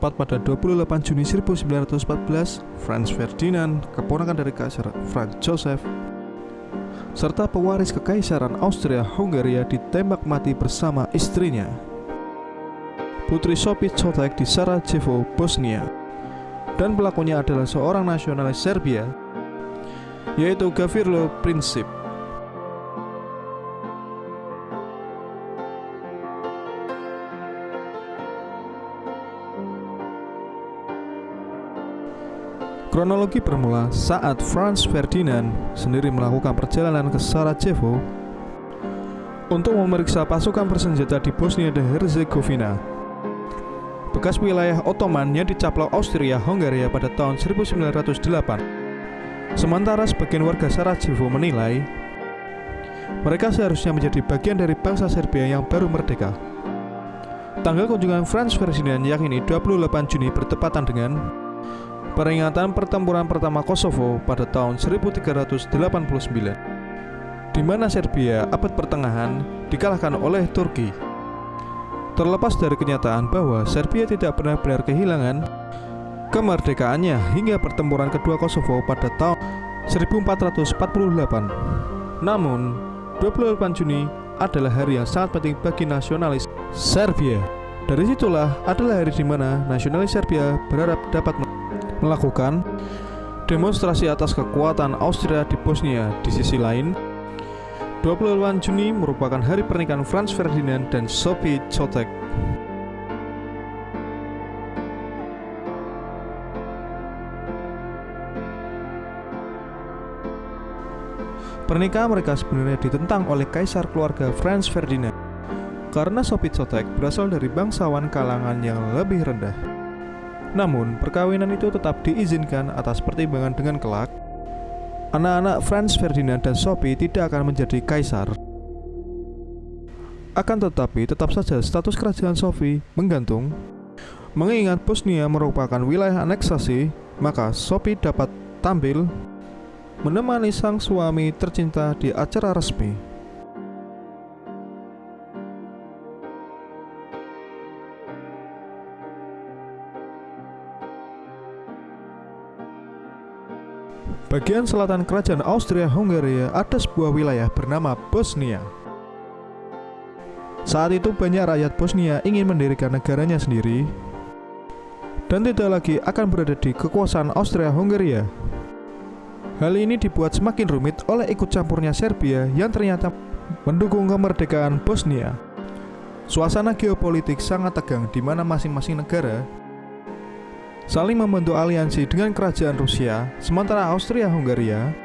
Tepat pada 28 Juni 1914, Franz Ferdinand, keponakan dari Kaisar Franz Joseph, serta pewaris kekaisaran Austria-Hungaria ditembak mati bersama istrinya, Putri Sophie Chotek, di Sarajevo, Bosnia. Dan pelakunya adalah seorang nasionalis Serbia, yaitu Gavrilo Princip. Kronologi bermula saat Franz Ferdinand sendiri melakukan perjalanan ke Sarajevo untuk memeriksa pasukan bersenjata di Bosnia dan Herzegovina, bekas wilayah Ottoman yang dicaplok Austria-Hungaria pada tahun 1908. Sementara sebagian warga Sarajevo menilai mereka seharusnya menjadi bagian dari bangsa Serbia yang baru merdeka. Tanggal kunjungan Franz Ferdinand yakni 28 Juni bertepatan dengan peringatan pertempuran pertama Kosovo pada tahun 1389, di mana Serbia abad pertengahan dikalahkan oleh Turki. Terlepas dari kenyataan bahwa Serbia tidak benar-benar kehilangan kemerdekaannya hingga pertempuran kedua Kosovo pada tahun 1448. Namun, 28 Juni adalah hari yang sangat penting bagi nasionalis Serbia. Dari situlah adalah hari di mana nasionalis Serbia berharap dapat melakukan demonstrasi atas kekuatan Austria di Bosnia. Di sisi lain, 28 Juni merupakan hari pernikahan Franz Ferdinand dan Sophie Chotek. Pernikahan mereka sebenarnya ditentang oleh kaisar keluarga Franz Ferdinand karena Sophie Chotek berasal dari bangsawan kalangan yang lebih rendah. Namun, perkawinan itu tetap diizinkan atas pertimbangan dengan kelak anak-anak Franz Ferdinand dan Sophie tidak akan menjadi kaisar. Akan tetapi, tetap saja status kerajaan Sophie menggantung. Mengingat Bosnia merupakan wilayah aneksasi, maka Sophie dapat tampil menemani sang suami tercinta di acara resmi. Bagian selatan kerajaan Austria-Hungaria ada sebuah wilayah bernama Bosnia. Saat itu banyak rakyat Bosnia ingin mendirikan negaranya sendiri dan tidak lagi akan berada di kekuasaan Austria-Hungaria. Hal ini dibuat semakin rumit oleh ikut campurnya Serbia yang ternyata mendukung kemerdekaan Bosnia. Suasana geopolitik sangat tegang di mana masing-masing negara saling membentuk aliansi dengan kerajaan Rusia, sementara Austria-Hungaria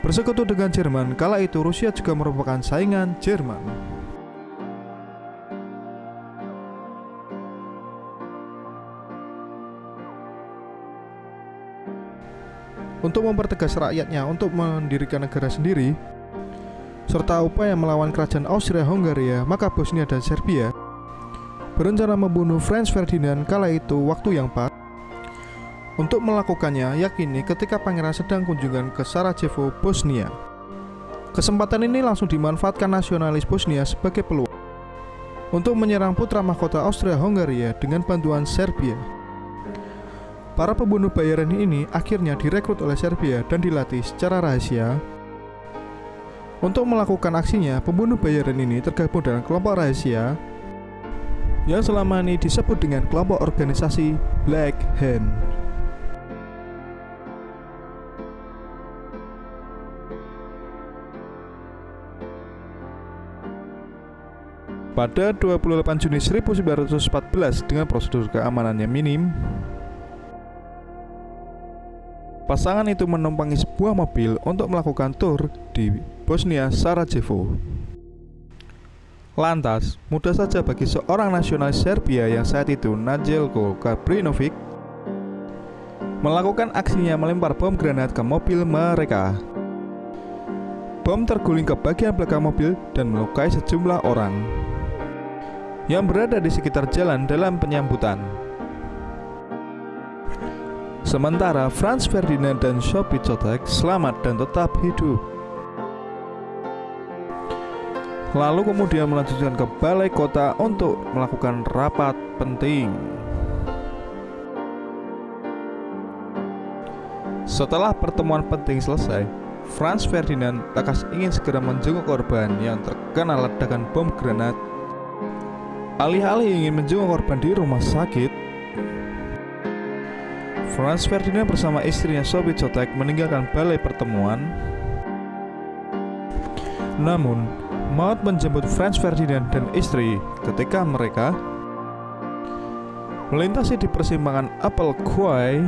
bersekutu dengan Jerman. Kala itu Rusia juga merupakan saingan Jerman. Untuk mempertegas rakyatnya untuk mendirikan negara sendiri, serta upaya melawan kerajaan Austria-Hungaria, maka Bosnia dan Serbia berencana membunuh Franz Ferdinand. Kala itu waktu yang pas untuk melakukannya yakni ketika pangeran sedang kunjungan ke Sarajevo, Bosnia. Kesempatan ini langsung dimanfaatkan nasionalis Bosnia sebagai peluang untuk menyerang putra mahkota Austria-Hungaria dengan bantuan Serbia. Para pembunuh bayaran ini akhirnya direkrut oleh Serbia dan dilatih secara rahasia. Untuk melakukan aksinya, pembunuh bayaran ini tergabung dalam kelompok rahasia yang selama ini disebut dengan kelompok organisasi Black Hand. Pada 28 Juni 1914, dengan prosedur keamanan yang minim, pasangan itu menumpangi sebuah mobil untuk melakukan tur di Bosnia Sarajevo. Lantas, mudah saja bagi seorang nasionalis Serbia yang saat itu Nađeljko Kabrinović melakukan aksinya melempar bom granat ke mobil mereka. Bom terguling ke bagian belakang mobil dan melukai sejumlah orang yang berada di sekitar jalan dalam penyambutan. Sementara Franz Ferdinand dan Sophie Chotek selamat dan tetap hidup. Lalu kemudian melanjutkan ke balai kota untuk melakukan rapat penting. Setelah pertemuan penting selesai, Franz Ferdinand takas ingin segera menjenguk korban yang terkena ledakan bom granat. Alih-alih ingin menjenguk korban di rumah sakit, Franz Ferdinand bersama istrinya Sophie Chotek meninggalkan balai pertemuan. Namun, maut menjemput Franz Ferdinand dan istri ketika mereka melintasi di persimpangan Apel Quay.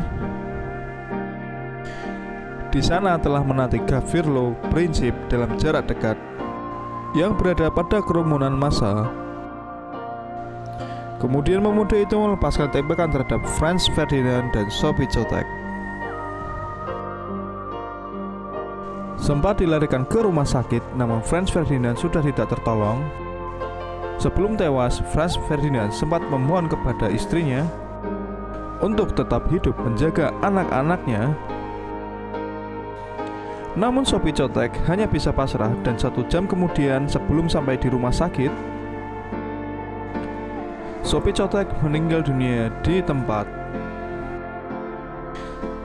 Di sana telah menanti Gavrilo Princip dalam jarak dekat yang berada pada kerumunan massa. Kemudian pemuda itu melepaskan tembakan terhadap Franz Ferdinand dan Sophie Chotek. Sempat dilarikan ke rumah sakit, namun Franz Ferdinand sudah tidak tertolong. Sebelum tewas, Franz Ferdinand sempat memohon kepada istrinya untuk tetap hidup menjaga anak-anaknya. Namun Sophie Chotek hanya bisa pasrah, dan 1 jam kemudian sebelum sampai di rumah sakit, Sophie Chotek meninggal dunia di tempat.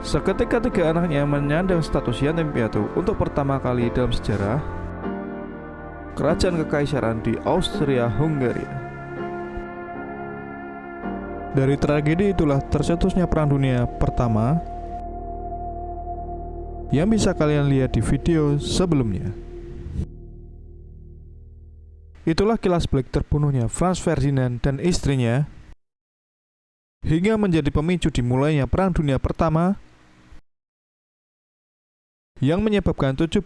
Seketika 3 anaknya menyandang status yatim piatu untuk pertama kali dalam sejarah kerajaan kekaisaran di Austria-Hungaria. Dari tragedi itulah tercetusnya Perang Dunia Pertama yang bisa kalian lihat di video sebelumnya. Itulah kilas balik terbunuhnya Franz Ferdinand dan istrinya hingga menjadi pemicu dimulainya Perang Dunia Pertama yang menyebabkan 17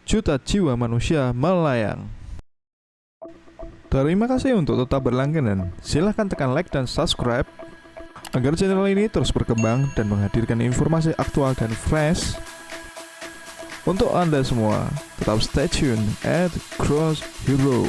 juta jiwa manusia melayang. Terima kasih untuk tetap berlangganan. Silahkan tekan like dan subscribe agar channel ini terus berkembang dan menghadirkan informasi aktual dan fresh untuk Anda semua. Tetap stay tune at Cross Hero.